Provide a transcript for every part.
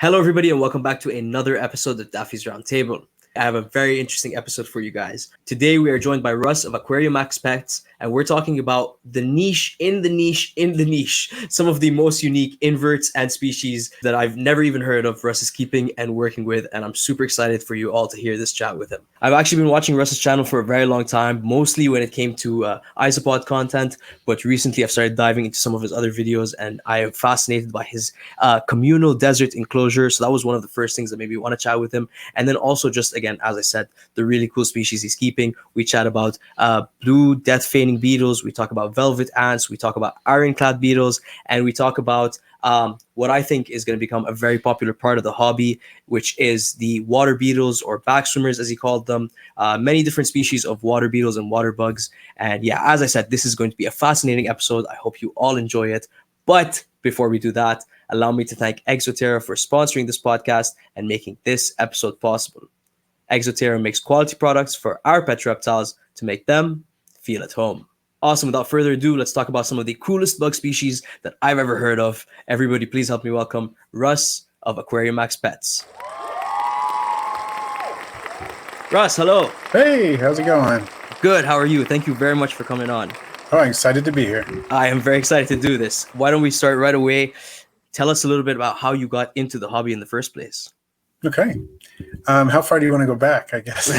Hello, everybody, and welcome back to another episode of Daffy's Roundtable. I have a very interesting episode for you guys. Today, we are joined by Rus of Aquarimax Pets, and we're talking about the niche in the niche in the niche. Some of the most unique inverts and species that I've never even heard of Rus is keeping and working with, and I'm super excited for you all to hear this chat with him. I've actually been watching Rus's channel for a very long time, mostly when it came to isopod content, but recently I've started diving into some of his other videos, and I am fascinated by his communal desert enclosure. So that was one of the first things that made me want to chat with him. And then also just, again, as I said, the really cool species he's keeping. We chat about blue death feigning beetles. We talk about velvet ants. We talk about ironclad beetles. And we talk about what I think is going to become a very popular part of the hobby, which is the water beetles, or backswimmers, as he called them. Many different species of water beetles and water bugs. And yeah, as I said, this is going to be a fascinating episode. I hope you all enjoy it. But before we do that, allow me to thank Exoterra for sponsoring this podcast and making this episode possible. Exoterra makes quality products for our pet reptiles to make them feel at home. Awesome. Without further ado, let's talk about some of the coolest bug species that I've ever heard of. Everybody, please help me welcome Rus of Aquarimax Pets. Rus, hello. Hey, how's it going? Good. How are you? Thank you very much for coming on. Oh, I'm excited to be here. I am very excited to do this. Why don't we start right away? Tell us a little bit about how you got into the hobby in the first place. Okay. How far do you want to go back, I guess?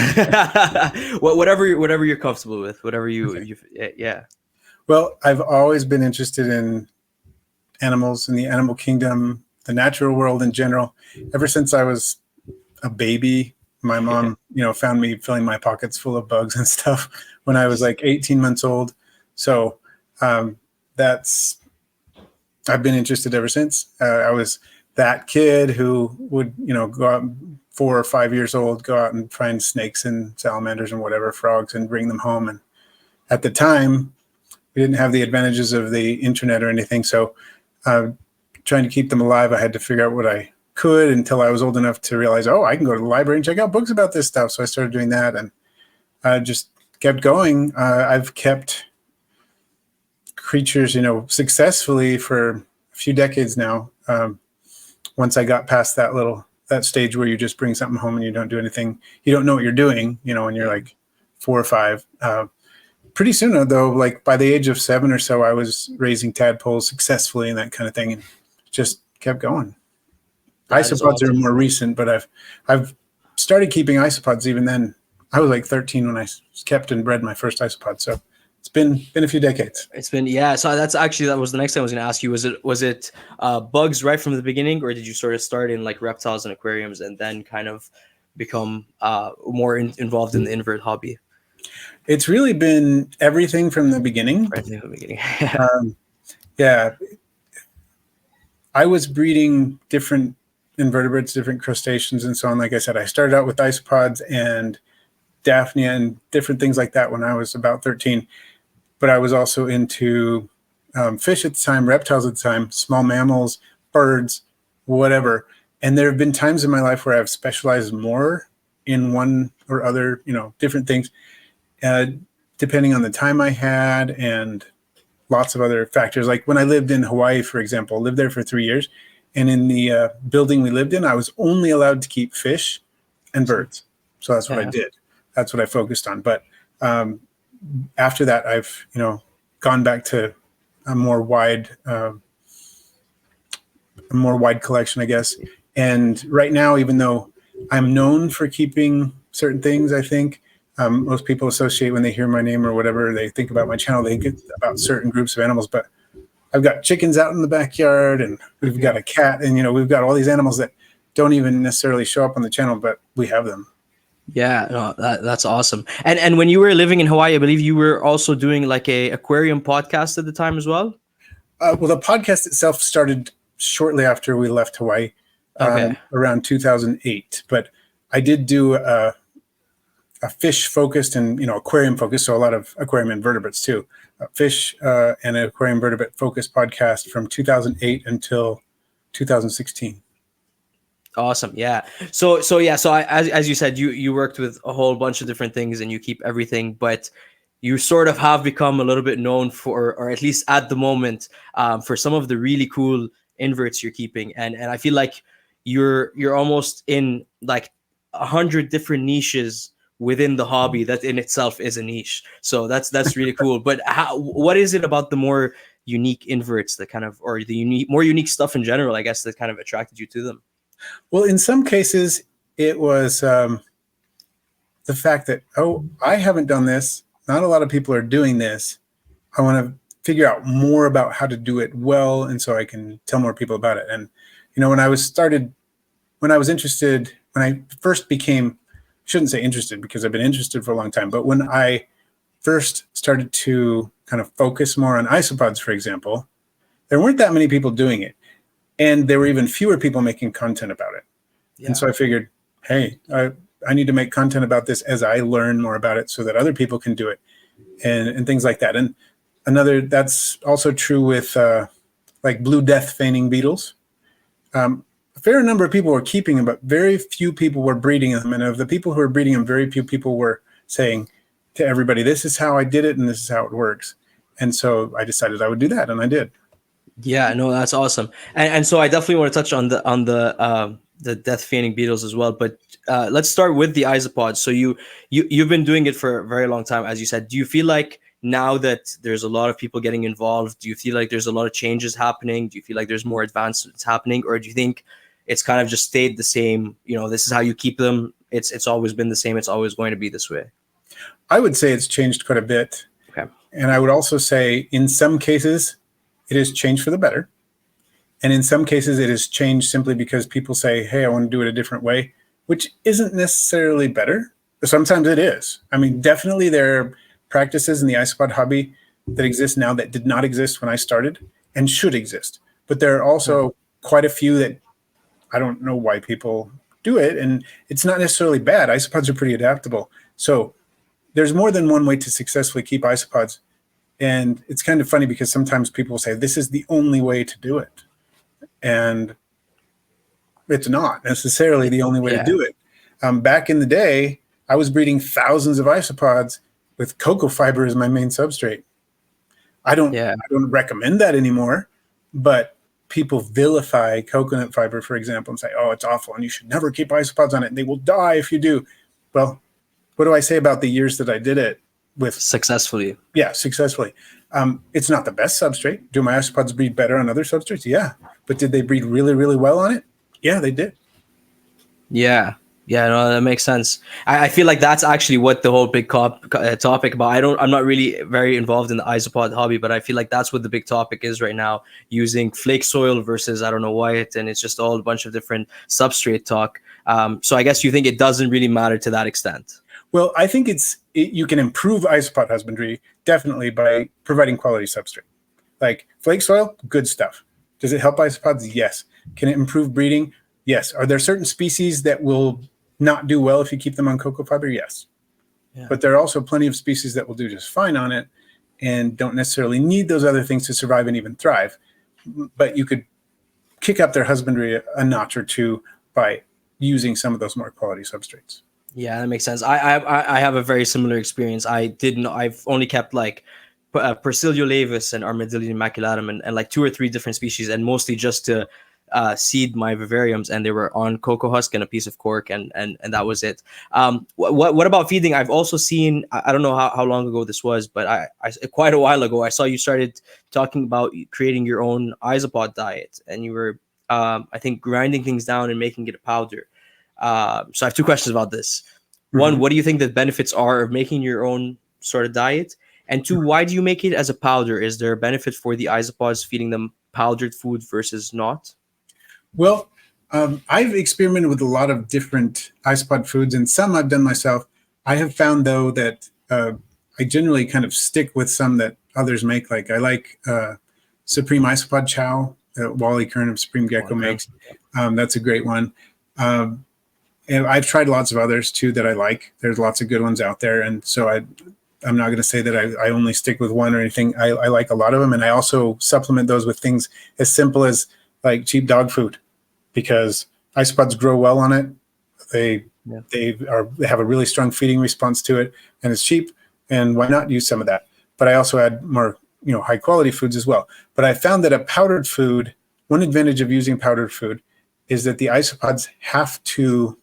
whatever you're comfortable with, whatever you yeah. Well, I've always been interested in animals, in the animal kingdom, the natural world in general. Ever since I was a baby, my mom, found me filling my pockets full of bugs and stuff when I was like 18 months old. So I've been interested ever since. I was that kid who would, go out 4 or 5 years old, go out and find snakes and salamanders and whatever, frogs, and bring them home. And at the time, we didn't have the advantages of the internet or anything. So trying to keep them alive, I had to figure out what I could until I was old enough to realize, I can go to the library and check out books about this stuff. So I started doing that, and I just kept going. I've kept creatures, successfully for a few decades now. Once I got past that stage where you just bring something home and you don't do anything, you don't know what you're doing, when you're like 4 or 5. Pretty soon though, like by the age of 7 or so, I was raising tadpoles successfully and that kind of thing, and just kept going. Isopods are more recent, but I've started keeping isopods even then. I was like 13 when I kept and bred my first isopod. So it's been a few decades. It's been, yeah. So that was the next thing I was going to ask you. Was it bugs right from the beginning, or did you sort of start in like reptiles and aquariums and then kind of become more involved in the invert hobby? It's really been everything from the beginning. Right from the beginning. Yeah. I was breeding different invertebrates, different crustaceans, and so on. Like I said, I started out with isopods and Daphnia and different things like that when I was about 13. But I was also into fish at the time, reptiles at the time, small mammals, birds, whatever. And there have been times in my life where I've specialized more in one or other, different things, depending on the time I had and lots of other factors. Like when I lived in Hawaii, for example, lived there for 3 years. And in the building we lived in, I was only allowed to keep fish and birds. So that's what I did. That's what I focused on. But after that, I've gone back to a more wide collection, I guess. And right now, even though I'm known for keeping certain things, I think most people associate when they hear my name or whatever, they think about my channel, they think about certain groups of animals. But I've got chickens out in the backyard, and we've got a cat, and we've got all these animals that don't even necessarily show up on the channel, but we have them. Yeah, no, that's awesome. And when you were living in Hawaii, I believe you were also doing like a aquarium podcast at the time as well? Well, the podcast itself started shortly after we left Hawaii, around 2008. But I did do a fish-focused and aquarium-focused, so a lot of aquarium invertebrates too. Fish and an aquarium invertebrate-focused podcast from 2008 until 2016. Awesome. Yeah. So as you said, you worked with a whole bunch of different things and you keep everything, but you sort of have become a little bit known for, or at least at the moment, for some of the really cool inverts you're keeping. And I feel like you're almost in like 100 different niches within the hobby that in itself is a niche. So that's really cool. But what is it about the more unique inverts that kind of, or the more unique stuff in general, I guess, that kind of attracted you to them? Well, in some cases, it was the fact that, oh, I haven't done this. Not a lot of people are doing this. I want to figure out more about how to do it well, and so I can tell more people about it. And when I first became, shouldn't say interested because I've been interested for a long time, but when I first started to kind of focus more on isopods, for example, there weren't that many people doing it, and there were even fewer people making content about it. Yeah. And so I figured, hey, I need to make content about this as I learn more about it so that other people can do it, and things like that. And that's also true with like blue death feigning beetles. A fair number of people were keeping them, but very few people were breeding them. And of the people who were breeding them, very few people were saying to everybody, this is how I did it and this is how it works. And so I decided I would do that, and I did. Yeah, no, that's awesome. And so I definitely want to touch on the death feigning beetles as well. But let's start with the isopods. So you've been doing it for a very long time, as you said. Do you feel like now that there's a lot of people getting involved, do you feel like there's a lot of changes happening? Do you feel like there's more advancements happening, or do you think it's kind of just stayed the same? This is how you keep them. It's always been the same. It's always going to be this way. I would say it's changed quite a bit. Okay. And I would also say in some cases it has changed for the better. And in some cases it has changed simply because people say, hey, I want to do it a different way, which isn't necessarily better. Sometimes it is. I mean, definitely there are practices in the isopod hobby that exist now that did not exist when I started and should exist. But there are also quite a few that I don't know why people do it. And it's not necessarily bad. Isopods are pretty adaptable. So there's more than one way to successfully keep isopods. And it's kind of funny because sometimes people say, this is the only way to do it. And it's not necessarily the only way to do it. Back in the day, I was breeding thousands of isopods with cocoa fiber as my main substrate. I don't recommend that anymore, but people vilify coconut fiber, for example, and say, oh, it's awful and you should never keep isopods on it and they will die if you do. Well, what do I say about the years that I did it with? Successfully. Yeah, successfully. It's not the best substrate. Do my isopods breed better on other substrates? Yeah. But did they breed really, really well on it? Yeah, they did. Yeah. Yeah, no, that makes sense. I feel like that's actually what the whole big topic about. I'm not really very involved in the isopod hobby, but I feel like that's what the big topic is right now, using flake soil versus, I don't know, white, and it's just all a bunch of different substrate talk. So I guess you think it doesn't really matter to that extent. Well, I think you can improve isopod husbandry definitely by providing quality substrate. Like flake soil, good stuff. Does it help isopods? Yes. Can it improve breeding? Yes. Are there certain species that will not do well if you keep them on cocoa fiber? Yes. Yeah. But there are also plenty of species that will do just fine on it and don't necessarily need those other things to survive and even thrive. But you could kick up their husbandry a notch or two by using some of those more quality substrates. Yeah, that makes sense. I have a very similar experience. I've only kept like Persiliolavis and Armadillium maculatum and like 2 or 3 different species, and mostly just to seed my vivariums, and they were on cocoa husk and a piece of cork, and that was it. What about feeding? I've also seen, I don't know how long ago this was, but I quite a while ago, I saw you started talking about creating your own isopod diet, and you were I think grinding things down and making it a powder. So I have 2 questions about this. One, what do you think the benefits are of making your own sort of diet? And 2, why do you make it as a powder? Is there a benefit for the isopods feeding them powdered food versus not? Well, I've experimented with a lot of different isopod foods, and some I've done myself. I have found, though, that I generally kind of stick with some that others make. Like I like Supreme Isopod Chow that Wally Kern of Supreme Gecko makes. That's a great one. And I've tried lots of others, too, that I like. There's lots of good ones out there, and so I'm not going to say that I only stick with one or anything. I like a lot of them, and I also supplement those with things as simple as like cheap dog food, because isopods grow well on it. They have a really strong feeding response to it, and it's cheap. And why not use some of that? But I also add more, high quality foods as well. But I found that a powdered food, one advantage of using powdered food is that the isopods have to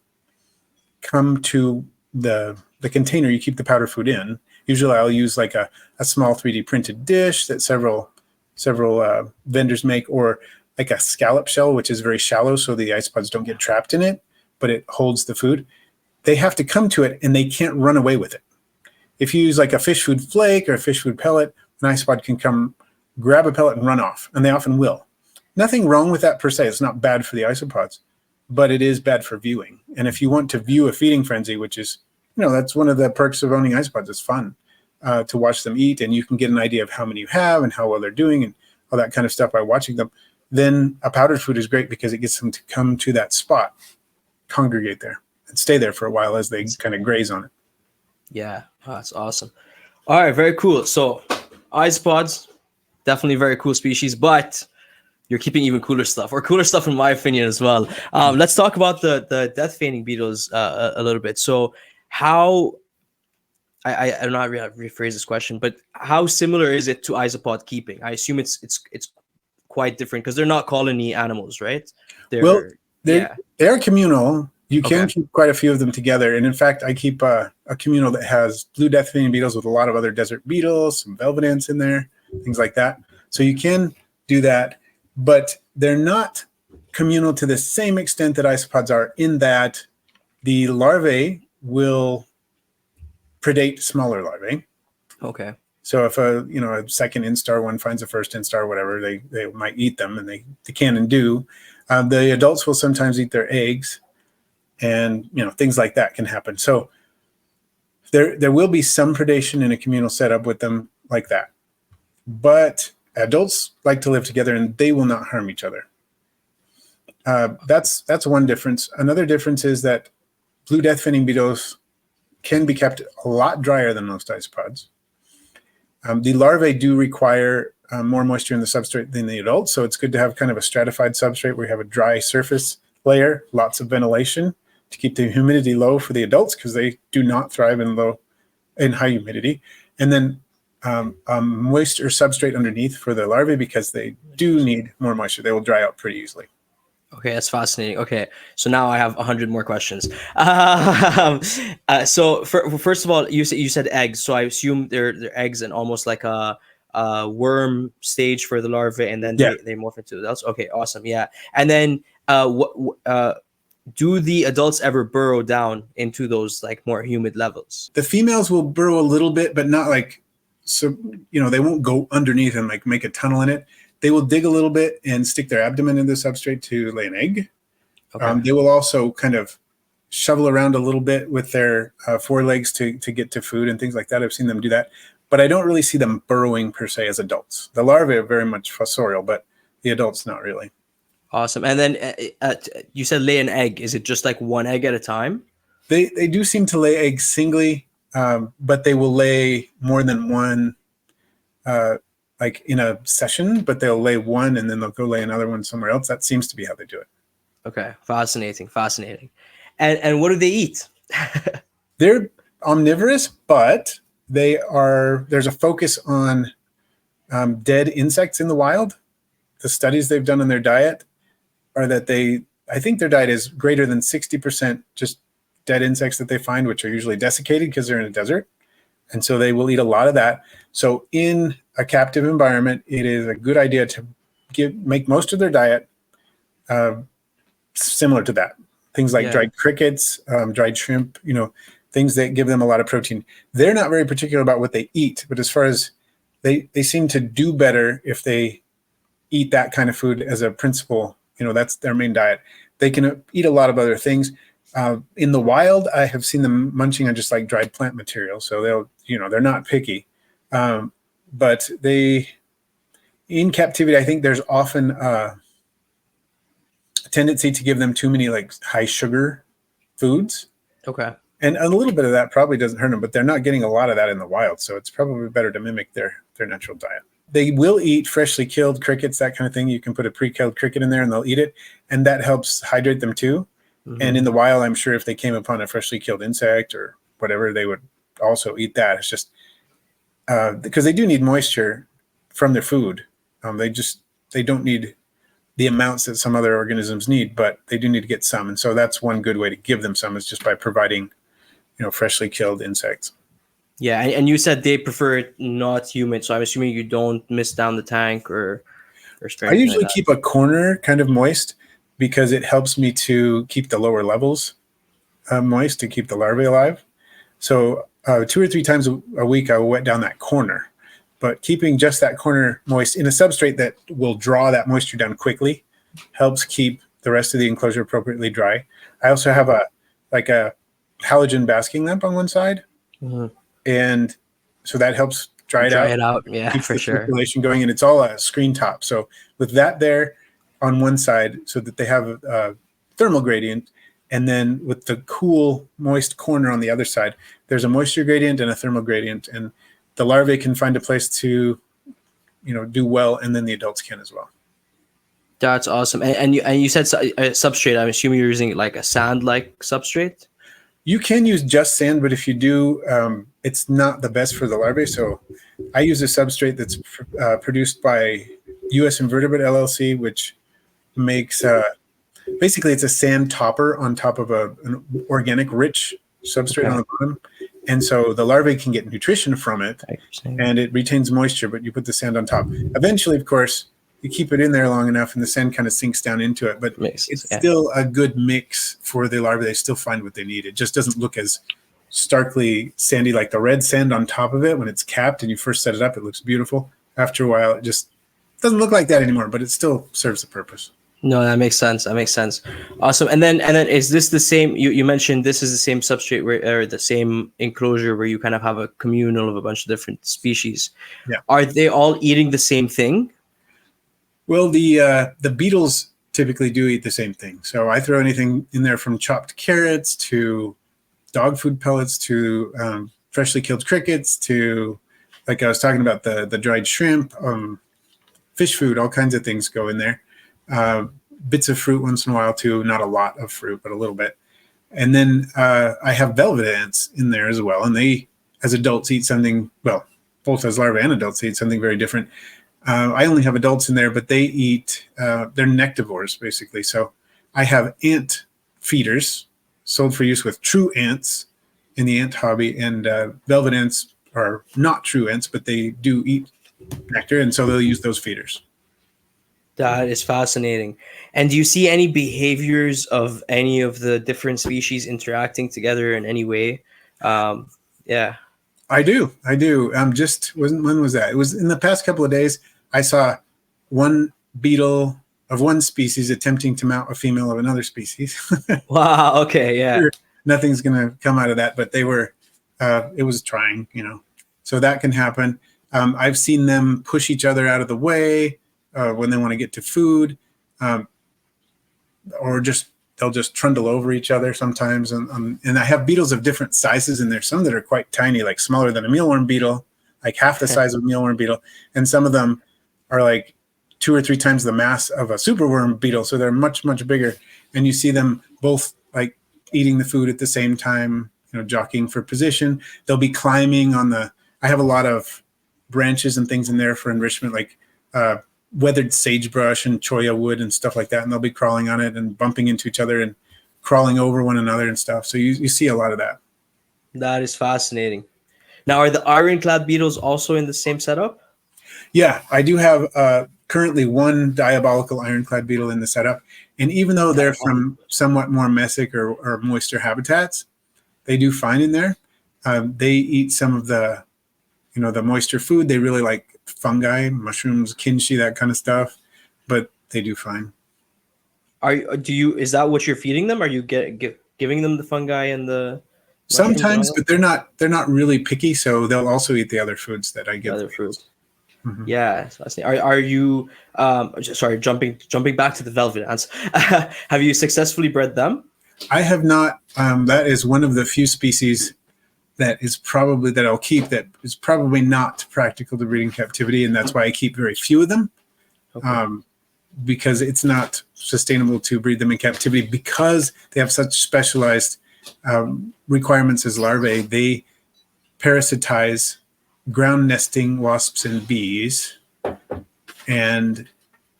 come to the container you keep the powder food in. Usually I'll use like a small 3D printed dish that several vendors make, or like a scallop shell, which is very shallow so the isopods don't get trapped in it, but it holds the food. They have to come to it and they can't run away with it. If you use like a fish food flake or a fish food pellet, an isopod can come grab a pellet and run off, and they often will. Nothing wrong with that per se. It's not bad for the isopods, but it is bad for viewing. And if you want to view a feeding frenzy, which is, that's one of the perks of owning isopods, it's fun to watch them eat, and you can get an idea of how many you have and how well they're doing and all that kind of stuff by watching them. Then a powdered food is great because it gets them to come to that spot, congregate there, and stay there for a while as they kind of graze on it. Yeah, that's awesome. All right, very cool. So isopods, definitely very cool species, but you're keeping even cooler stuff, or cooler stuff in my opinion as well. Let's talk about the death feigning beetles a little bit. So how, I don't know how to rephrase this question, but how similar is it to isopod keeping? I assume it's quite different because they're not colony animals, right? They're communal. You can keep quite a few of them together. And in fact, I keep a communal that has blue death feigning beetles with a lot of other desert beetles, some velvet ants in there, things like that. So you can do that, but they're not communal to the same extent that isopods are, in that the larvae will predate smaller larvae. Okay. So if a second instar one finds a first instar, whatever, they might eat them, and they can and do. The adults will sometimes eat their eggs, and things like that can happen. So there will be some predation in a communal setup with them like that. But adults like to live together, and they will not harm each other. That's one difference. Another difference is that blue death feigning beetles can be kept a lot drier than most isopods. The larvae do require more moisture in the substrate than the adults, so it's good to have kind of a stratified substrate where you have a dry surface layer, lots of ventilation to keep the humidity low for the adults, because they do not thrive in high humidity, and then moisture substrate underneath for the larvae, because they do need more moisture. They will dry out pretty easily. Okay, that's fascinating. Okay, so now I have 100 more questions. So first of all, you said eggs. So I assume they're eggs and almost like a worm stage for the larvae, and then they morph into adults. Okay, awesome. Yeah, and then do the adults ever burrow down into those like more humid levels? The females will burrow a little bit, but not like, so they won't go underneath and like make a tunnel in it. They will dig a little bit and stick their abdomen in the substrate to lay an egg. Okay. They will also kind of shovel around a little bit with their forelegs to get to food and things like that. I've seen them do that, but I don't really see them burrowing per se as adults. The larvae are very much fossorial, but the adults not really. Awesome. And then you said lay an egg. Is it just like one egg at a time? They do seem to lay eggs singly, but they will lay more than one like in a session, but they'll lay one and then they'll go lay another one somewhere else. That seems to be how they do it. Okay, fascinating. And what do they eat? They're omnivorous, but there's a focus on dead insects in the wild. The studies they've done on their diet are that I think their diet is greater than 60% just dead insects that they find, which are usually desiccated because they're in a desert. And so they will eat a lot of that. So in a captive environment, it is a good idea to make most of their diet similar to that. Things like dried crickets, dried shrimp, things that give them a lot of protein. They're not very particular about what they eat, but as far as they seem to do better if they eat that kind of food as a principal, that's their main diet. They can eat a lot of other things. In the wild, I have seen them munching on just like dried plant material. So they're not picky. But in captivity, I think there's often a tendency to give them too many like high sugar foods. Okay. And a little bit of that probably doesn't hurt them, but they're not getting a lot of that in the wild. So it's probably better to mimic their natural diet. They will eat freshly killed crickets, that kind of thing. You can put a pre-killed cricket in there and they'll eat it. And that helps hydrate them too. Mm-hmm. And in the wild, I'm sure if they came upon a freshly killed insect or whatever, they would also eat that. It's just because they do need moisture from their food. They don't need the amounts that some other organisms need, but they do need to get some. And so that's one good way to give them some, is just by providing, freshly killed insects. Yeah, and you said they prefer it not humid, so I'm assuming you don't mist down the tank or spray I anything usually like that. keep a corner kind of moist because it helps me to keep the lower levels moist to keep the larvae alive. So 2 or 3 times a week, I will wet down that corner. But keeping just that corner moist in a substrate that will draw that moisture down quickly helps keep the rest of the enclosure appropriately dry. I also have a halogen basking lamp on one side, and so that helps dry it out. Yeah, keeps for the sure. circulation going, and it's all a screen top. So with that there on one side, so that they have a thermal gradient, and then with the cool, moist corner on the other side, there's a moisture gradient and a thermal gradient, and the larvae can find a place to, do well, and then the adults can as well. That's awesome. And you said substrate. I'm assuming you're using like a sand-like substrate. You can use just sand, but if you do, it's not the best for the larvae. So I use a substrate that's produced by US Invertebrate LLC, which makes basically it's a sand topper on top of an organic rich substrate on the bottom. And so the larvae can get nutrition from it, and it retains moisture, but you put the sand on top. Eventually, of course, you keep it in there long enough and the sand kind of sinks down into it, but it's still a good mix for the larvae. They still find what they need. It just doesn't look as starkly sandy like the red sand on top of it. When it's capped and you first set it up, it looks beautiful. After a while, it just doesn't look like that anymore, but it still serves the purpose. No, that makes sense. Awesome. And then is this the same? You mentioned this is the same substrate or the same enclosure where you kind of have a communal of a bunch of different species. Yeah. Are they all eating the same thing? Well, the beetles typically do eat the same thing. So I throw anything in there from chopped carrots to dog food pellets to freshly killed crickets to, like I was talking about, the dried shrimp, fish food, all kinds of things go in there. Bits of fruit once in a while too, not a lot of fruit, but a little bit. And then I have velvet ants in there as well. And they, as adults, eat something, well, both as larvae and adults eat something very different. I only have adults in there, but they eat, they're nectivores basically. So I have ant feeders sold for use with true ants in the ant hobby, and velvet ants are not true ants, but they do eat nectar, and so they'll use those feeders. That is fascinating. And do you see any behaviors of any of the different species interacting together in any way? Yeah. I do. Just when was that? It was in the past couple of days. I saw one beetle of one species attempting to mount a female of another species. Wow. Okay. Yeah. Nothing's going to come out of that, but they were. It was trying, So that can happen. I've seen them push each other out of the way when they want to get to food, or they'll just trundle over each other sometimes. And I have beetles of different sizes in there. Some that are quite tiny, like smaller than a mealworm beetle, like half the size of a mealworm beetle. And some of them are like 2 or 3 times the mass of a superworm beetle. So they're much, much bigger. And you see them both like eating the food at the same time, jockeying for position. They'll be climbing on I have a lot of branches and things in there for enrichment, like weathered sagebrush and cholla wood and stuff like that, and they'll be crawling on it and bumping into each other and crawling over one another and stuff. So you see a lot of that. That is fascinating. Now, are the ironclad beetles also in the same setup? Yeah, I do have currently one diabolical ironclad beetle in the setup, and even though they're from somewhat more mesic or moister habitats, they do fine in there. They eat some of the the moisture food. They really like fungi, mushrooms, kimchi, that kind of stuff, but they do fine. Is that what you're feeding them? Are you giving them the fungi and the sometimes, but they're not really picky, so they'll also eat the other foods that I give. Other foods. Mm-hmm. Yeah. Are you sorry, jumping back to the velvet ants. Have you successfully bred them? I have not. That is one of the few species that I'll keep that is probably not practical to breed in captivity, and that's why I keep very few of them. Okay. Because it's not sustainable to breed them in captivity because they have such specialized requirements as larvae. They parasitize ground nesting wasps and bees, and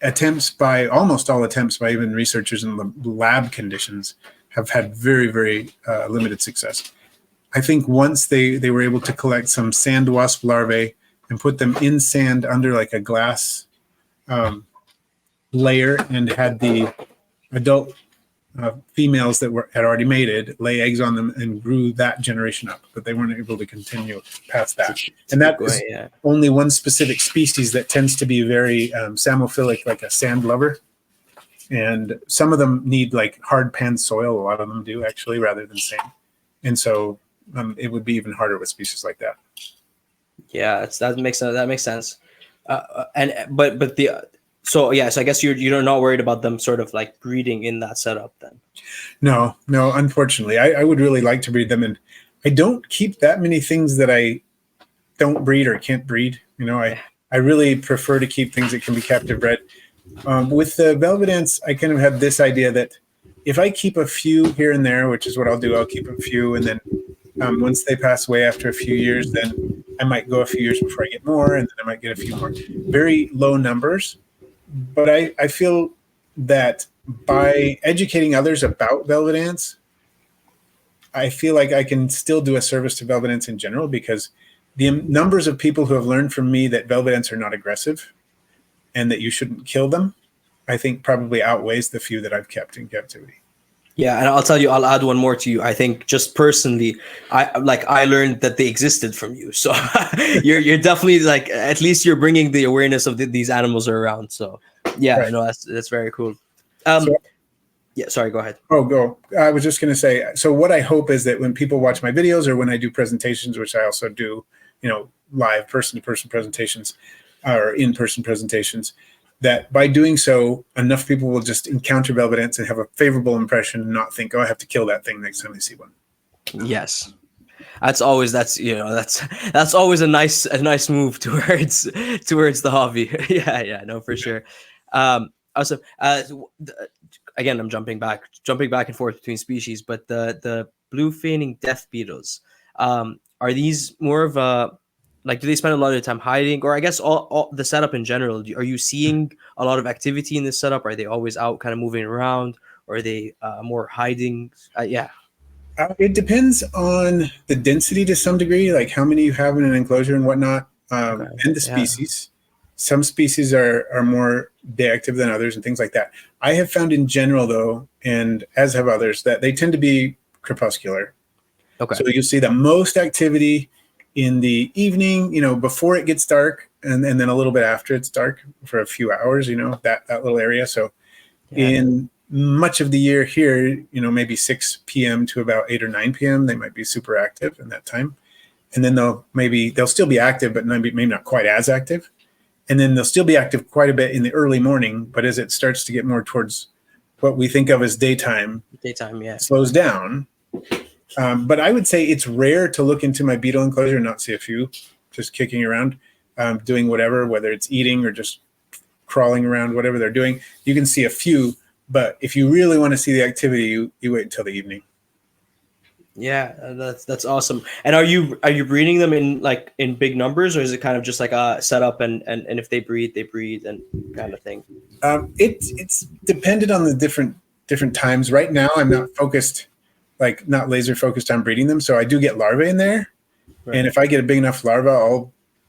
almost all attempts by even researchers in the lab conditions have had very, very limited success. I think once they were able to collect some sand wasp larvae and put them in sand under like a glass layer, and had the adult females that had already mated lay eggs on them and grew that generation up, but they weren't able to continue past that. And that is only one specific species that tends to be very samophilic, like a sand lover. And some of them need like hard pan soil. A lot of them do actually, rather than sand. And so it would be even harder with species like that. Yeah, that makes sense. That makes sense. So I guess you're not worried about them sort of like breeding in that setup then. No, unfortunately, I would really like to breed them, and I don't keep that many things that I don't breed or can't breed. You know, I really prefer to keep things that can be captive bred. With the velvet ants, I kind of have this idea that if I keep a few here and there, which is what I'll do, I'll keep a few, and then once they pass away after a few years, then I might go a few years before I get more, and then I might get a few more. Very low numbers, but I feel that by educating others about velvet ants, I feel like I can still do a service to velvet ants in general, because the numbers of people who have learned from me that velvet ants are not aggressive and that you shouldn't kill them, I think probably outweighs the few that I've kept in captivity. Yeah, and I'll tell you, I'll add one more to you. I think just personally, I learned that they existed from you. So you're definitely like, at least you're bringing the awareness of these animals are around. So yeah, right. No, that's very cool. Yeah, sorry, go ahead. Oh, go. I was just going to say, so what I hope is that when people watch my videos or when I do presentations, which I also do, live person-to-person presentations or in-person presentations, that by doing so, enough people will just encounter velvet ants and have a favorable impression and not think, oh, I have to kill that thing next time I see one. Yes. That's always a nice move towards the hobby. Yeah, no, for sure. Also, again, I'm jumping back and forth between species, but the Blue Feigning Death Beetles, are these more of a, like, do they spend a lot of time hiding, or I guess all the setup in general? Are you seeing a lot of activity in this setup? Are they always out kind of moving around, or are they more hiding? Yeah. It depends on the density to some degree, like how many you have in an enclosure and whatnot, and the species. Some species are more day active than others and things like that. I have found in general, though, and as have others, that they tend to be crepuscular. Okay. So you'll see the most activity in the evening, before it gets dark, and then a little bit after it's dark for a few hours, that little area. So in much of the year here, maybe 6 p.m. to about 8 or 9 p.m., they might be super active in that time. And then they'll still be active, but maybe not quite as active. And then they'll still be active quite a bit in the early morning, but as it starts to get more towards what we think of as daytime, it slows down. But I would say it's rare to look into my beetle enclosure and not see a few just kicking around, doing whatever, whether it's eating or just crawling around, whatever they're doing. You can see a few, but if you really want to see the activity, you wait until the evening. Yeah, that's awesome. And are you breeding them in big numbers, or is it kind of just like a setup and if they breed and kind of thing? It's dependent on the different times. Right now, I'm not focused, not laser focused on breeding them. So I do get larvae in there, right. And if I get a big enough larva,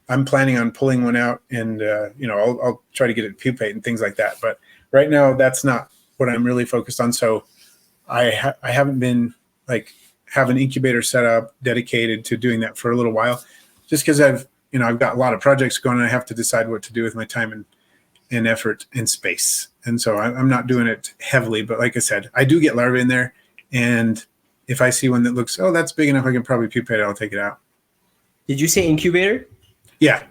I'm planning on pulling one out and I'll try to get it to pupate and things like that. But right now, that's not what I'm really focused on. So I haven't been have an incubator set up dedicated to doing that for a little while, just because I've got a lot of projects going and I have to decide what to do with my time and effort and space. And so I'm not doing it heavily, but like I said, I do get larvae in there. And if I see one that looks, that's big enough, I can probably pupate it, I'll take it out. Did you say incubator? Yeah.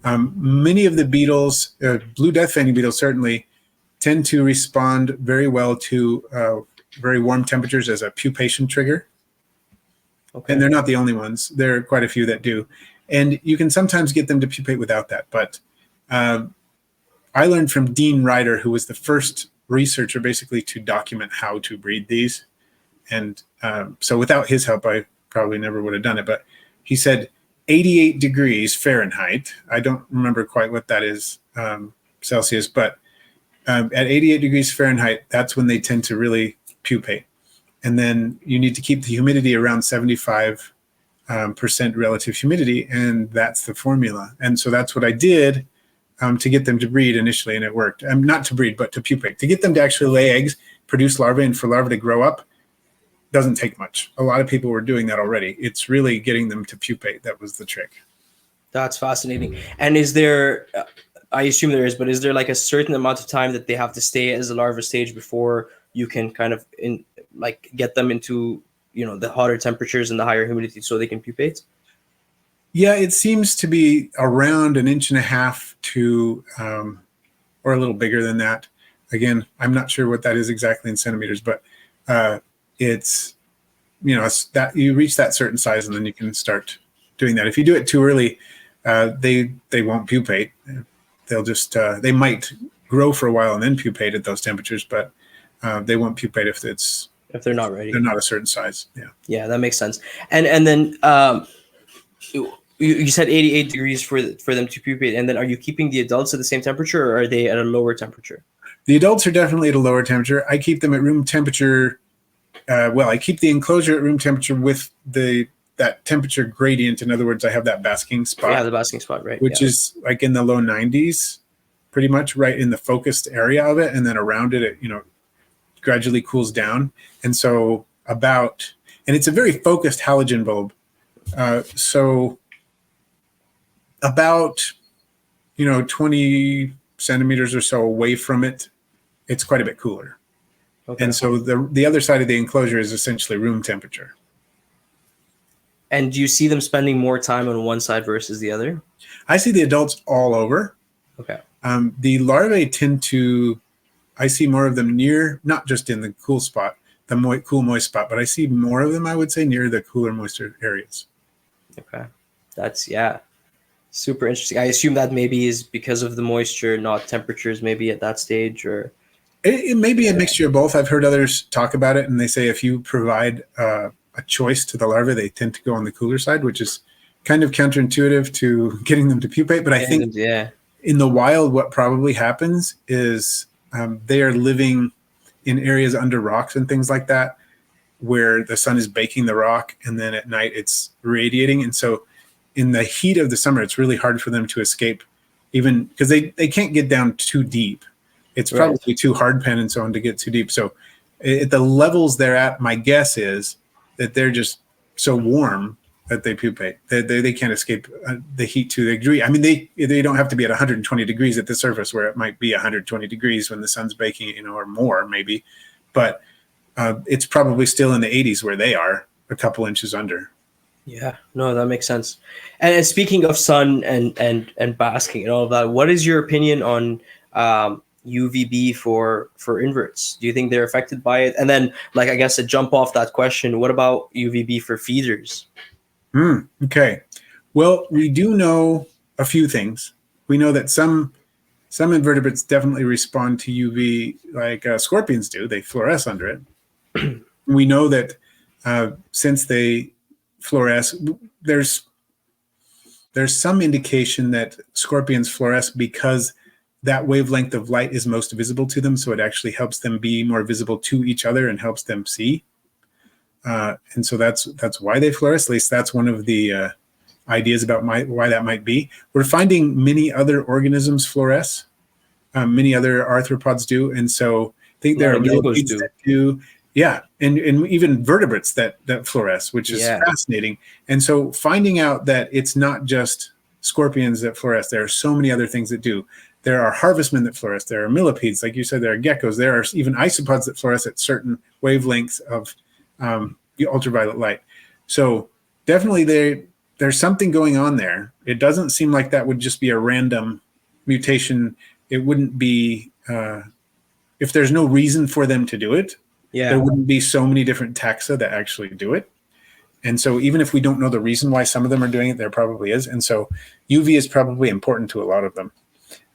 Many of the beetles, blue death feigning beetles certainly, tend to respond very well to very warm temperatures as a pupation trigger. Okay. And they're not the only ones. There are quite a few that do. And you can sometimes get them to pupate without that. But I learned from Dean Ryder, who was the first researcher basically to document how to breed these. And so without his help, I probably never would have done it. But he said 88 degrees Fahrenheit. I don't remember quite what that is Celsius, but At 88 degrees Fahrenheit, that's when they tend to really pupate. And then you need to keep the humidity around 75% relative humidity, and that's the formula. And so that's what I did to get them to breed initially, and it worked. Not to breed, but to pupate. To get them to actually lay eggs, produce larvae, and for larvae to grow up doesn't take much. A lot of people were doing that already. It's really getting them to pupate that was the trick. That's fascinating. And is there, I assume there is, but is there like a certain amount of time that they have to stay as a larva stage before you can kind of get them into, the hotter temperatures and the higher humidity so they can pupate? Yeah, it seems to be around 1.5 inches to, or a little bigger than that. Again, I'm not sure what that is exactly in centimeters, but it's, it's that you reach that certain size and then you can start doing that. If you do it too early, they won't pupate. They'll just, they might grow for a while and then pupate at those temperatures, but they won't pupate if they're not ready. They're not a certain size. Yeah. Yeah, that makes sense. And then you said 88 degrees for them to pupate, and then are you keeping the adults at the same temperature, or are they at a lower temperature? The adults are definitely at a lower temperature. I keep them at room temperature. I keep the enclosure at room temperature with that temperature gradient. In other words, I have that basking spot. Yeah, the basking spot, right? Which is like in the low 90s, pretty much right in the focused area of it, and then around it, gradually cools down. And so and it's a very focused halogen bulb. So about, 20 centimeters or so away from it, it's quite a bit cooler. Okay. And so the other side of the enclosure is essentially room temperature. And do you see them spending more time on one side versus the other? I see the adults all over. Okay. The larvae I see more of them near, not just in the cool spot, the cool, moist spot, but I see more of them, I would say, near the cooler, moister areas. Okay. That's, super interesting. I assume that maybe is because of the moisture, not temperatures maybe at that stage, or... It may be a mixture of both. I've heard others talk about it, and they say if you provide a choice to the larvae, they tend to go on the cooler side, which is kind of counterintuitive to getting them to pupate. But I think in the wild, what probably happens is they are living in areas under rocks and things like that, where the sun is baking the rock, and then at night it's radiating. And so in the heat of the summer, it's really hard for them to escape, even because they can't get down too deep. It's probably too hard pen and so on to get too deep. So at the levels they're at, my guess is that they're just so warm that they pupate. They can't escape the heat to the degree. I mean, they don't have to be at 120 degrees at the surface, where it might be 120 degrees when the sun's baking, or more maybe. But it's probably still in the 80s where they are, a couple inches under. Yeah, no, that makes sense. And speaking of sun and basking and all of that, what is your opinion on UVB for inverts? Do you think they're affected by it? And then, I guess to jump off that question, what about UVB for feeders? Okay. Well, we do know a few things. We know that some invertebrates definitely respond to UV like scorpions do. They fluoresce under it. We know that since they fluoresce, there's some indication that scorpions fluoresce because that wavelength of light is most visible to them, so it actually helps them be more visible to each other and helps them see. And so that's why they fluoresce. At least that's one of the ideas about why that might be. We're finding many other organisms fluoresce. Many other arthropods do, and so I think there are millipedes that do. Yeah, and even vertebrates that fluoresce, which is fascinating. And so finding out that it's not just scorpions that fluoresce, there are so many other things that do. There are harvestmen that fluoresce. There are millipedes, like you said. There are geckos. There are even isopods that fluoresce at certain wavelengths of the ultraviolet light. So definitely there's something going on there. It doesn't seem like that would just be a random mutation. It wouldn't be if there's no reason for them to do it. Yeah. There wouldn't be so many different taxa that actually do it. And so even if we don't know the reason why some of them are doing it, there probably is. And so UV is probably important to a lot of them.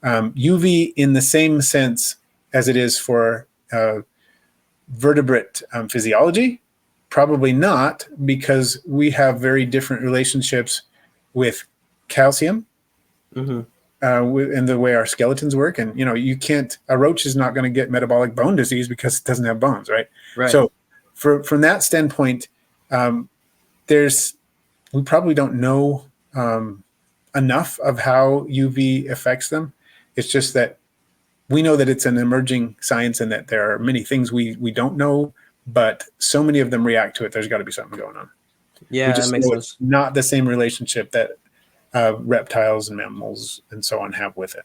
UV in the same sense as it is for vertebrate physiology, probably not, because we have very different relationships with calcium in the way our skeletons work. And, a roach is not going to get metabolic bone disease because it doesn't have bones, right? Right. So from that standpoint, we probably don't know enough of how UV affects them. It's just that we know that it's an emerging science and that there are many things we don't know, but so many of them react to it. There's got to be something going on. Yeah, we just that makes know sense. it's not the same relationship that reptiles and mammals and so on have with it.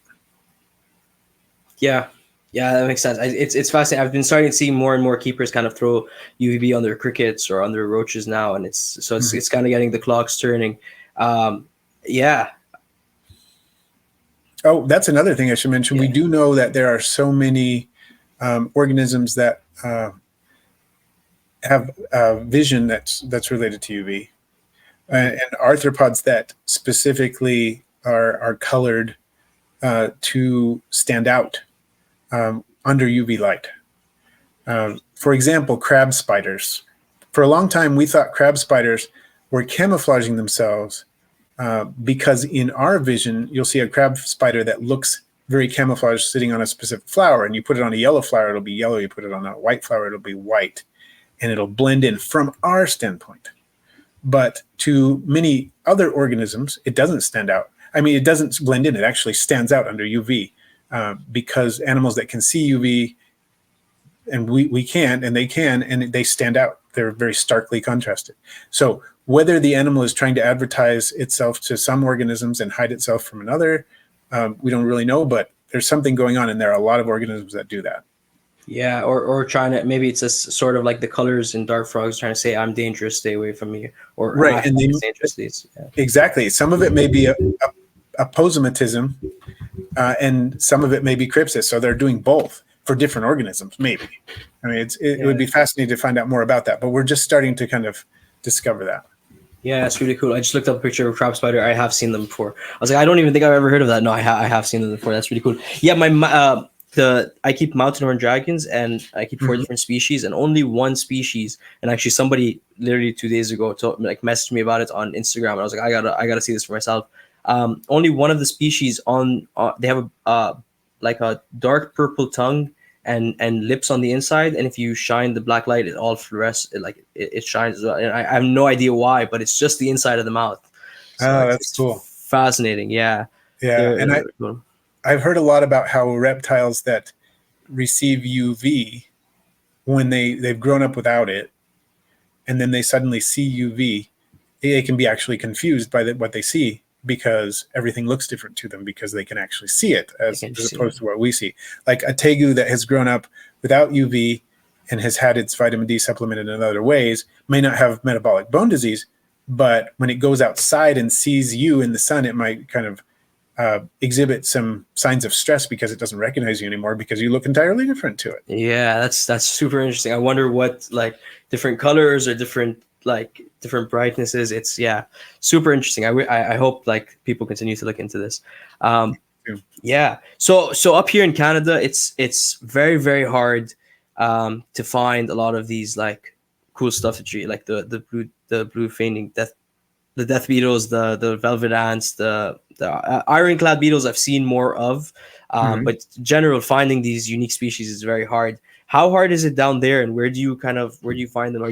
Yeah, that makes sense. It's fascinating. I've been starting to see more and more keepers kind of throw UVB on their crickets or on their roaches now, and it's kind of getting the clocks turning. Yeah. Oh, that's another thing I should mention. Yeah. We do know that there are so many organisms that have vision that's related to UV. And arthropods that specifically are colored to stand out under UV light. For example, crab spiders. For a long time, we thought crab spiders were camouflaging themselves because in our vision, you'll see a crab spider that looks very camouflaged sitting on a specific flower, and you put it on a yellow flower, it'll be yellow. You put it on a white flower, it'll be white, and it'll blend in from our standpoint. But to many other organisms, it doesn't stand out. I mean, it doesn't blend in. It actually stands out under UV because animals that can see UV, and we can't, and they stand out. They're very starkly contrasted. So whether the animal is trying to advertise itself to some organisms and hide itself from another, we don't really know, but there's something going on, and there are a lot of organisms that do that. Yeah, or trying to, maybe it's a sort of like the colors in dart frogs trying to say, I'm dangerous, stay away from me, or right, and dangerous. Yeah. Exactly. Some of it may be a posematism, and some of it may be crypsis. So they're doing both for different organisms, maybe. I mean, it would be fascinating to find out more about that, but we're just starting to kind of discover that. Yeah, that's really cool. I just looked up a picture of a crab spider. I have seen them before. I was like, I don't even think I've ever heard of that. No, I have seen them before. That's really cool. Yeah, I keep mountain horn dragons, and I keep 4 different species, and only one species. And actually, somebody literally 2 days ago messaged me about it on Instagram, and I was like, I gotta see this for myself. Only one of the species they have a dark purple tongue and lips on the inside, and if you shine the black light, it all fluoresces. It shines as well. And I have no idea why, but it's just the inside of the mouth. So that's cool. Fascinating. Yeah. And cool. I've heard a lot about how reptiles that receive UV, when they've grown up without it, and then they suddenly see UV, they can be actually confused by what they see, because everything looks different to them because they can actually see it as opposed to what we see. Like a tegu that has grown up without UV and has had its vitamin D supplemented in other ways may not have metabolic bone disease, but when it goes outside and sees you in the sun, it might kind of exhibit some signs of stress because it doesn't recognize you anymore because you look entirely different to it. Yeah, that's super interesting. I wonder what different colors or different brightnesses. It's super interesting. I hope people continue to look into this. Yeah. So up here in Canada, it's very, very hard to find a lot of these cool stuff that you like, the blue feigning death beetles, the velvet ants, the ironclad beetles I've seen more of, but general finding these unique species is very hard. How hard is it down there, and where do you find them?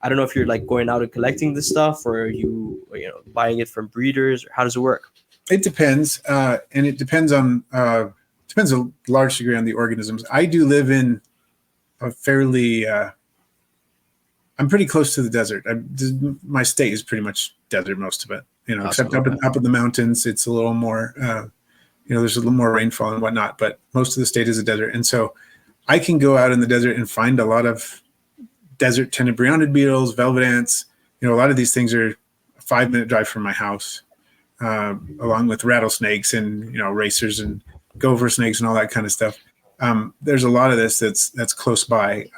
I don't know if you're going out and collecting the stuff, or are you buying it from breeders, or how does it work? It depends, and it depends a large degree on the organisms. I do live in a fairly I'm pretty close to the desert. My state is pretty much desert, most of it. Except up in the mountains, it's a little more. There's a little more rainfall and whatnot, but most of the state is a desert, and so I can go out in the desert and find a lot of desert tenebrionid beetles, velvet ants. A lot of these things are a 5-minute drive from my house, along with rattlesnakes and racers and gopher snakes and all that kind of stuff. There's a lot of this that's close by,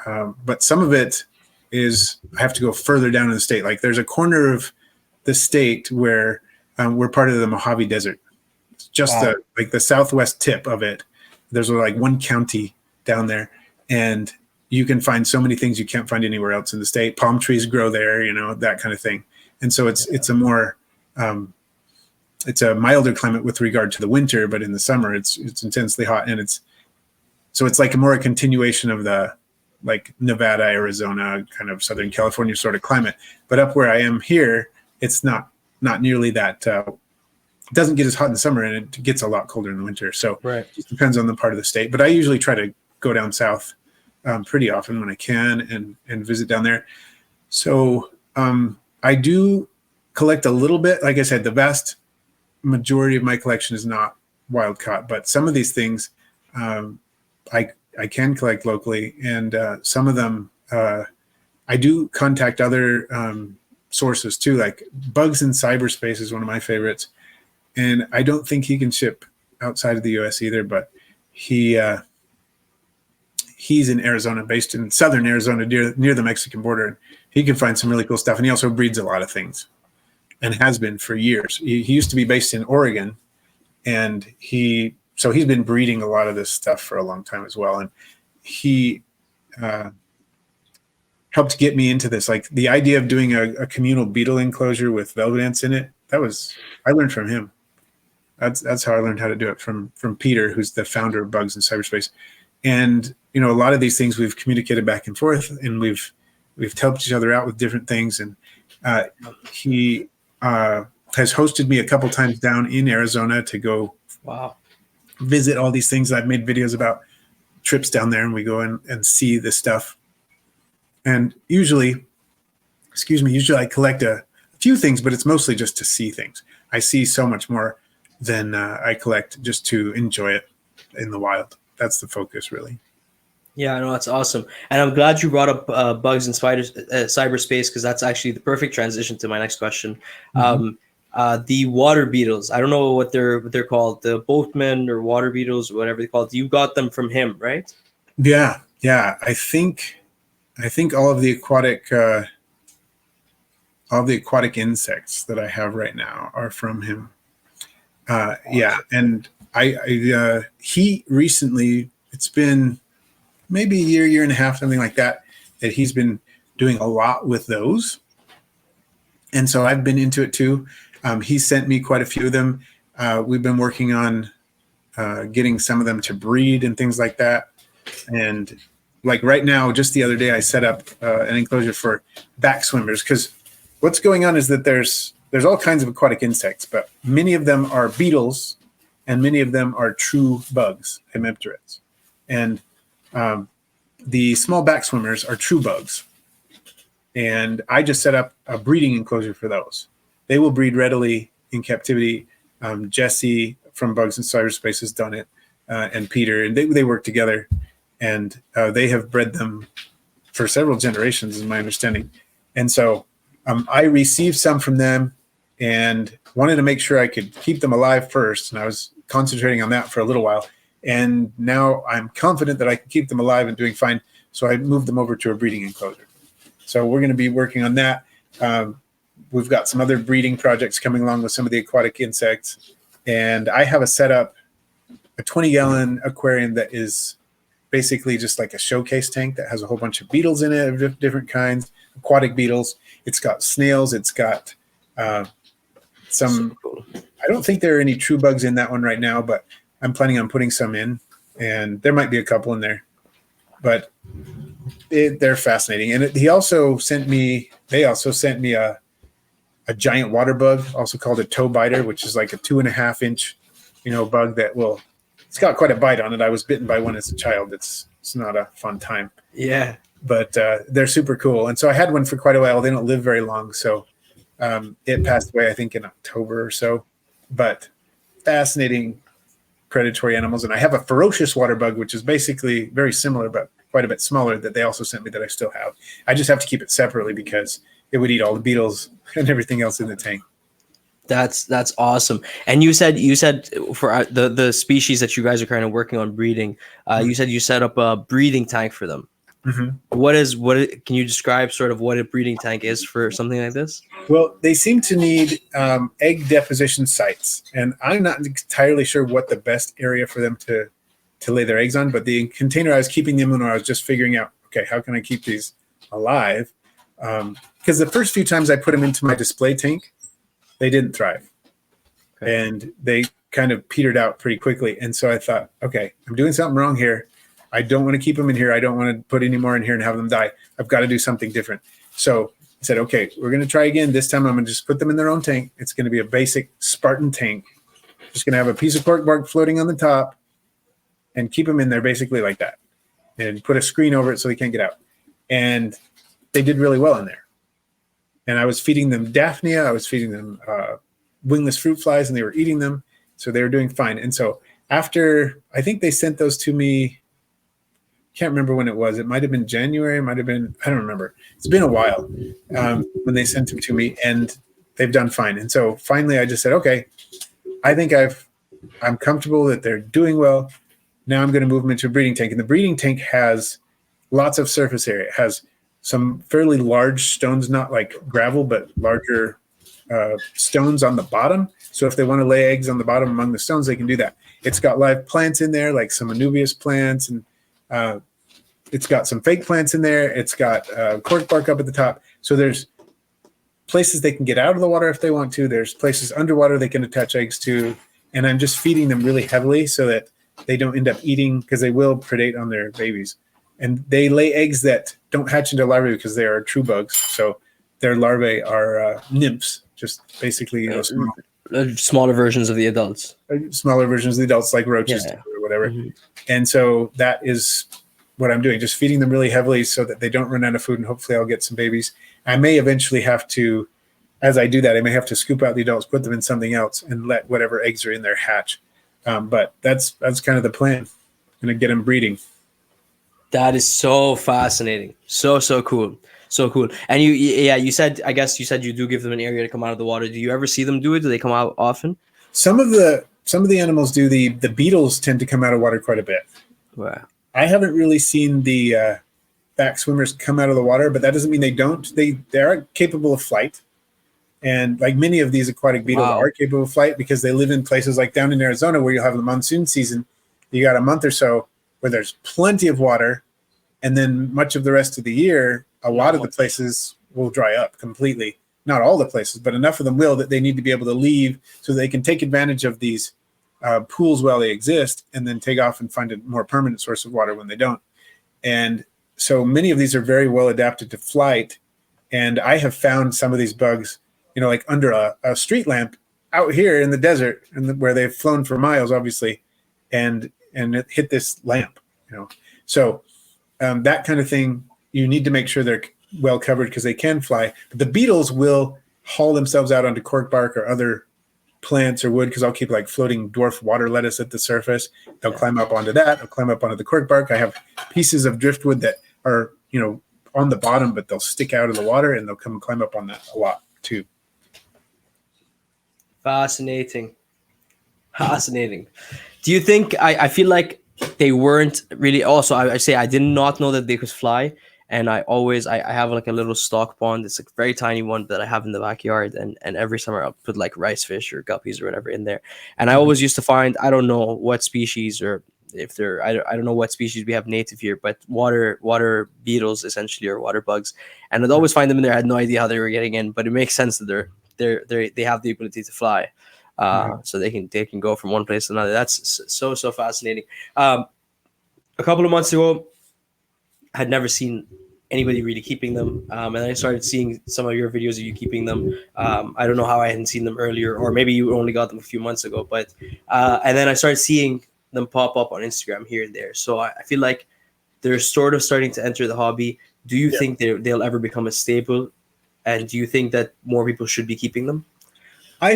but some of it is I have to go further down in the state. Like there's a corner of the state where we're part of the Mojave Desert. It's just the southwest tip of it. There's one county down there, and you can find so many things you can't find anywhere else in the state. Palm trees grow there, that kind of thing. And so it's a more it's a milder climate with regard to the winter, but in the summer it's intensely hot, and it's like a continuation of the like Nevada, Arizona, kind of Southern California sort of climate. But up where I am here, it's not nearly that. It doesn't get as hot in the summer, and it gets a lot colder in the winter. So Right. it depends on the part of the state. But I usually try to go down south pretty often when I can and visit down there. So I do collect a little bit. Like I said, the vast majority of my collection is not wild caught, but some of these things I can collect locally, and some of them I do contact other sources too. Like Bugs in Cyberspace is one of my favorites, and I don't think he can ship outside of the U.S. either, but he's in Arizona, based in southern Arizona, near the Mexican border, and he can find some really cool stuff. And he also breeds a lot of things, and has been for years. He used to be based in Oregon, and he's been breeding a lot of this stuff for a long time as well. And he helped get me into this. Like the idea of doing a communal beetle enclosure with velvet ants in it, I learned from him. That's how I learned how to do it, from Peter, who's the founder of Bugs in Cyberspace. And a lot of these things we've communicated back and forth, and we've helped each other out with different things. And he has hosted me a couple times down in Arizona to go visit all these things. I've made videos about trips down there, and we go and see this stuff. And usually I collect a few things, but it's mostly just to see things. I see so much more than I collect just to enjoy it in the wild. That's the focus, really. Yeah, I know, that's awesome. And I'm glad you brought up Bugs in Cyberspace, because that's actually the perfect transition to my next question. Mm-hmm. The water beetles, I don't know what they're called, the boatmen or water beetles, whatever they call it. You got them from him, right? Yeah. I think all of the aquatic insects that I have right now are from him. Yeah, and he recently, it's been maybe a year and a half, something like that he's been doing a lot with those. And so I've been into it too. He sent me quite a few of them. We've been working on getting some of them to breed and things like that. And like right now, just the other day, I set up an enclosure for backswimmers, because what's going on is that there's all kinds of aquatic insects, but many of them are beetles, and many of them are true bugs, hemipterans. And the small backswimmers are true bugs. And I just set up a breeding enclosure for those. They will breed readily in captivity. Jesse from Bugs in Cyberspace has done it, and Peter, and they work together, and they have bred them for several generations, is my understanding. And so I received some from them and wanted to make sure I could keep them alive first. And I was concentrating on that for a little while. And now I'm confident that I can keep them alive and doing fine. So I moved them over to a breeding enclosure. So we're going to be working on that. We've got some other breeding projects coming along with some of the aquatic insects. And I have a 20-gallon aquarium that is basically just like a showcase tank that has a whole bunch of beetles in it of different kinds, aquatic beetles. It's got snails. It's got some, I don't think there are any true bugs in that one right now, but I'm planning on putting some in, and there might be a couple in there, but they're fascinating. And they also sent me a giant water bug, also called a toe biter, which is like a 2.5-inch, bug it's got quite a bite on it. I was bitten by one as a child. It's not a fun time. Yeah. But they're super cool. And so I had one for quite a while. They don't live very long. So it passed away, I think, in October or so. But fascinating predatory animals. And I have a ferocious water bug, which is basically very similar, but quite a bit smaller, that they also sent me that I still have. I just have to keep it separately because it would eat all the beetles and everything else in the tank. That's awesome. And you said for the species that you guys are kind of working on breeding, you said you set up a breeding tank for them. Mm-hmm. Can you describe sort of what a breeding tank is for something like this? Well, they seem to need egg deposition sites, and I'm not entirely sure what the best area for them to lay their eggs on. But the container I was keeping them in, when I was just figuring out, okay, how can I keep these alive? Because the first few times I put them into my display tank, they didn't thrive. and they kind of petered out pretty quickly. And so I thought, okay, I'm doing something wrong here. I don't want to keep them in here. I don't want to put any more in here and have them die. I've got to do something different. So I said, okay, we're going to try again. This time I'm going to just put them in their own tank. It's going to be a basic Spartan tank. Just going to have a piece of cork bark floating on the top and keep them in there basically like that, and put a screen over it so they can't get out. And they did really well in there. And I was feeding them Daphnia. I was feeding them wingless fruit flies, and they were eating them. So they were doing fine. And so after, I think they sent those to me, can't remember when it was. It might have been January, might have been, I don't remember. It's been a while when they sent them to me, and they've done fine. And so finally I just said, okay, I think I'm comfortable that they're doing well. Now I'm going to move them into a breeding tank. And the breeding tank has lots of surface area. It has some fairly large stones, not like gravel, but larger stones on the bottom. So if they want to lay eggs on the bottom among the stones, they can do that. It's got live plants in there, like some anubias plants, and it's got some fake plants in there. It's got cork bark up at the top. So there's places they can get out of the water if they want to. There's places underwater they can attach eggs to. And I'm just feeding them really heavily so that they don't end up eating, because they will predate on their babies. And they lay eggs that don't hatch into larvae because they are true bugs. So their larvae are nymphs, just basically smaller versions of the adults. Smaller versions of the adults, like roaches or whatever. Mm-hmm. And so that is what I'm doing, just feeding them really heavily so that they don't run out of food, and hopefully I'll get some babies. I may eventually have to, as I do that, I may have to scoop out the adults, put them in something else, and let whatever eggs are in there hatch. But that's kind of the plan. I'm going to get them breeding. That is so fascinating. So cool. So cool. And you said you do give them an area to come out of the water. Do you ever see them do it? Do they come out often? Some of the animals do. The beetles tend to come out of water quite a bit. Wow. I haven't really seen the backswimmers come out of the water, but that doesn't mean they don't. They are capable of flight. And like many of these aquatic beetles are capable of flight, because they live in places like down in Arizona where you'll have the monsoon season. You got a month or so where there's plenty of water, and then much of the rest of the year, a lot of the places will dry up completely. Not all the places, but enough of them will that they need to be able to leave so they can take advantage of these pools while they exist, and then take off and find a more permanent source of water when they don't. And so many of these are very well adapted to flight. And I have found some of these bugs, like under a street lamp out here in the desert, where they've flown for miles, obviously, and it hit this lamp, So that kind of thing, you need to make sure they're well covered, because they can fly. But the beetles will haul themselves out onto cork bark or other plants or wood, because I'll keep like floating dwarf water lettuce at the surface. They'll climb up onto that. They'll climb up onto the cork bark. I have pieces of driftwood that are, on the bottom, but they'll stick out of the water, and they'll come and climb up on that a lot too. Fascinating. Do you think, I feel like they weren't really, also I say I did not know that they could fly, and I have like a little stock pond. It's a very tiny one that I have in the backyard, and every summer I'll put like rice fish or guppies or whatever in there. And I always used to find, I don't know what species, or if they're, I don't know what species we have native here, but water beetles essentially, or water bugs, and I'd always find them in there. I had no idea how they were getting in, but it makes sense that they have the ability to fly. So they can go from one place to another. That's so fascinating. A couple of months ago, I had never seen anybody really keeping them, and I started seeing some of your videos of you keeping them. I don't know how I hadn't seen them earlier, or maybe you only got them a few months ago, but and then I started seeing them pop up on Instagram here and there. So I feel like they're sort of starting to enter the hobby. Do you think they'll ever become a staple, and do you think that more people should be keeping them? I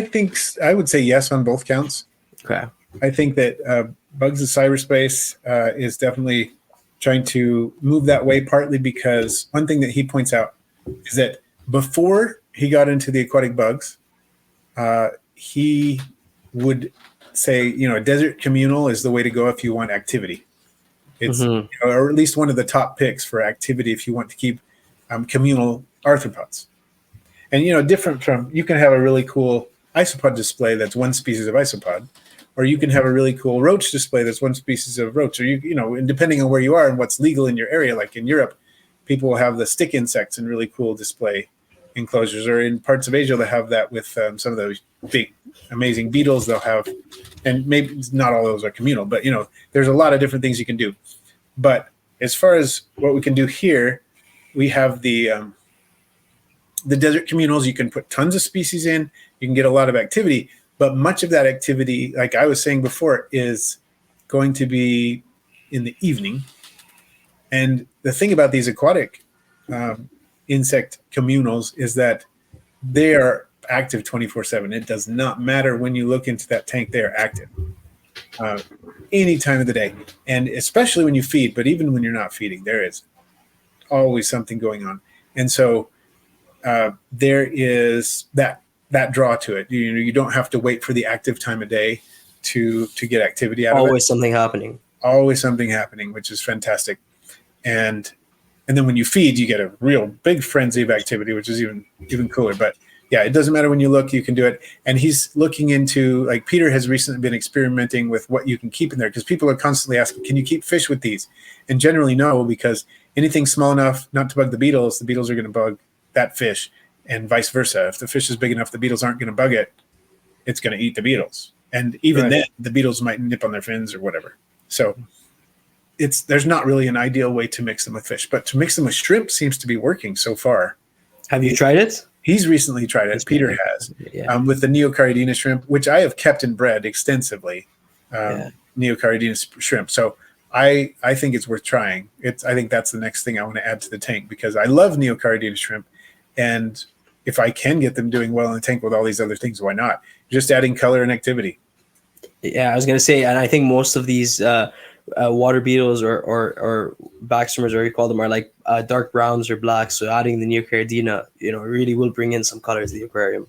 would say yes on both counts. Okay. I think that Bugs of Cyberspace is definitely trying to move that way, partly because one thing that he points out is that before he got into the aquatic bugs, he would say, a desert communal is the way to go if you want activity. It's or at least one of the top picks for activity if you want to keep communal arthropods. And different from, you can have a really cool isopod display that's one species of isopod, or you can have a really cool roach display that's one species of roach, or and depending on where you are and what's legal in your area, like in Europe, people will have the stick insects in really cool display, enclosures, or in parts of Asia, they'll have that with some of those big, amazing beetles they'll have. And maybe not all of those are communal, but there's a lot of different things you can do. But as far as what we can do here, we have the desert communals. You can put tons of species in. You can get a lot of activity, but much of that activity, like I was saying before, is going to be in the evening. And the thing about these aquatic insect communals is that they are active 24/7. It does not matter when you look into that tank, they are active any time of the day, and especially when you feed, but even when you're not feeding, there is always something going on. And so there is that draw to it. You don't have to wait for the active time of day to get activity out of it. Always something happening. Always something happening, which is fantastic. And then when you feed, you get a real big frenzy of activity, which is even cooler. But yeah, it doesn't matter when you look, you can do it. And he's looking into, like, Peter has recently been experimenting with what you can keep in there, because people are constantly asking, can you keep fish with these? And generally no, because anything small enough not to bug the beetles are going to bug that fish, and vice versa. If the fish is big enough, the beetles aren't going to bug it. It's going to eat the beetles. And even then, the beetles might nip on their fins or whatever. So there's not really an ideal way to mix them with fish, but to mix them with shrimp seems to be working so far. Have you tried it? He's recently tried it. Peter has, with the Neocaridina shrimp, which I have kept and bred extensively. Neocaridina shrimp. So I think it's worth trying. I think that's the next thing I want to add to the tank, because I love Neocaridina shrimp, and if I can get them doing well in the tank with all these other things, why not? Just adding color and activity. Yeah, I was gonna say, and I think most of these water beetles or backswimmers, or you call them, are like dark browns or blacks. So adding the Neocaridina, really will bring in some color to the aquarium.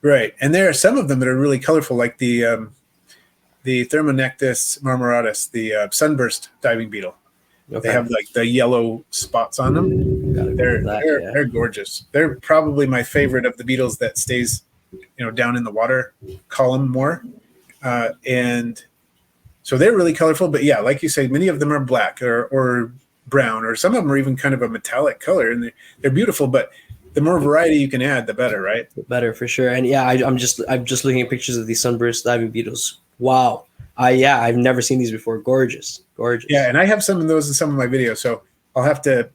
Right, and there are some of them that are really colorful, like the Thermonectus marmoratus, the sunburst diving beetle. Okay. They have like the yellow spots on them. They're gorgeous. They're probably my favorite of the beetles that stays, down in the water column more, and so they're really colorful. But yeah, like you say, many of them are black or brown, or some of them are even kind of a metallic color, and they're beautiful. But the more variety you can add, the better, right? The better, for sure. And yeah, I'm just looking at pictures of these sunburst diving beetles. Wow. I've never seen these before. Gorgeous. Yeah, and I have some of those in some of my videos, so I'll have to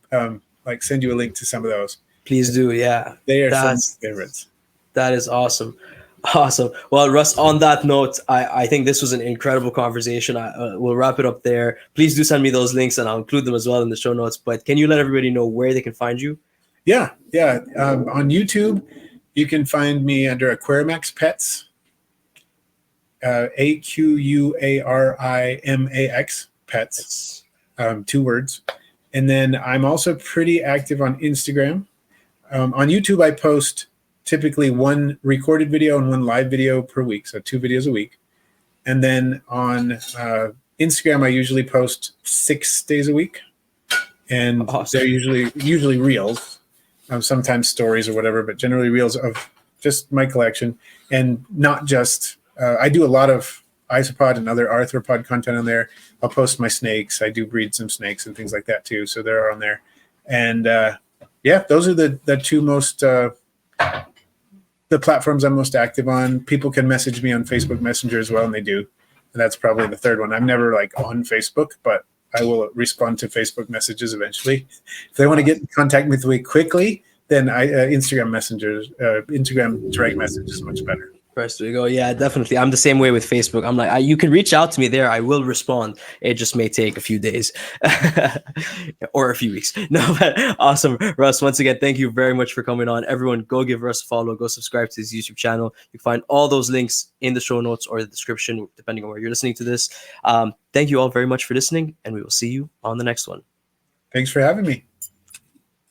send you a link to some of those. Please do. Yeah, they are some favorites. That is awesome. Well, Rus, on that note, I think this was an incredible conversation. We'll wrap it up there. Please do send me those links, and I'll include them as well in the show notes. But can you let everybody know where they can find you? Yeah. On YouTube, you can find me under Aquarimax Pets. Aquarimax Pets, 2 words. And then I'm also pretty active on Instagram. On YouTube, I post typically 1 recorded video and 1 live video per week, so 2 videos a week. And then on Instagram, I usually post 6 days a week, and awesome. They're usually reels, sometimes stories or whatever, but generally reels of just my collection, and not just. I do a lot of isopod and other arthropod content on there. I'll post my snakes. I do breed some snakes and things like that too, so they're on there. And those are the 2 most the platforms I'm most active on. People can message me on Facebook Messenger as well, and they do. And that's probably the 3rd one. I'm never on Facebook, but I will respond to Facebook messages eventually. If they want to get in contact with me quickly, then Instagram direct message is much better. First we go. Yeah, definitely. I'm the same way with Facebook. I'm like, you can reach out to me there. I will respond. It just may take a few days or a few weeks. No, but awesome. Rus, once again, thank you very much for coming on. Everyone, go give Rus a follow. Go subscribe to his YouTube channel. You can find all those links in the show notes or the description, depending on where you're listening to this. Thank you all very much for listening, and we will see you on the next one. Thanks for having me.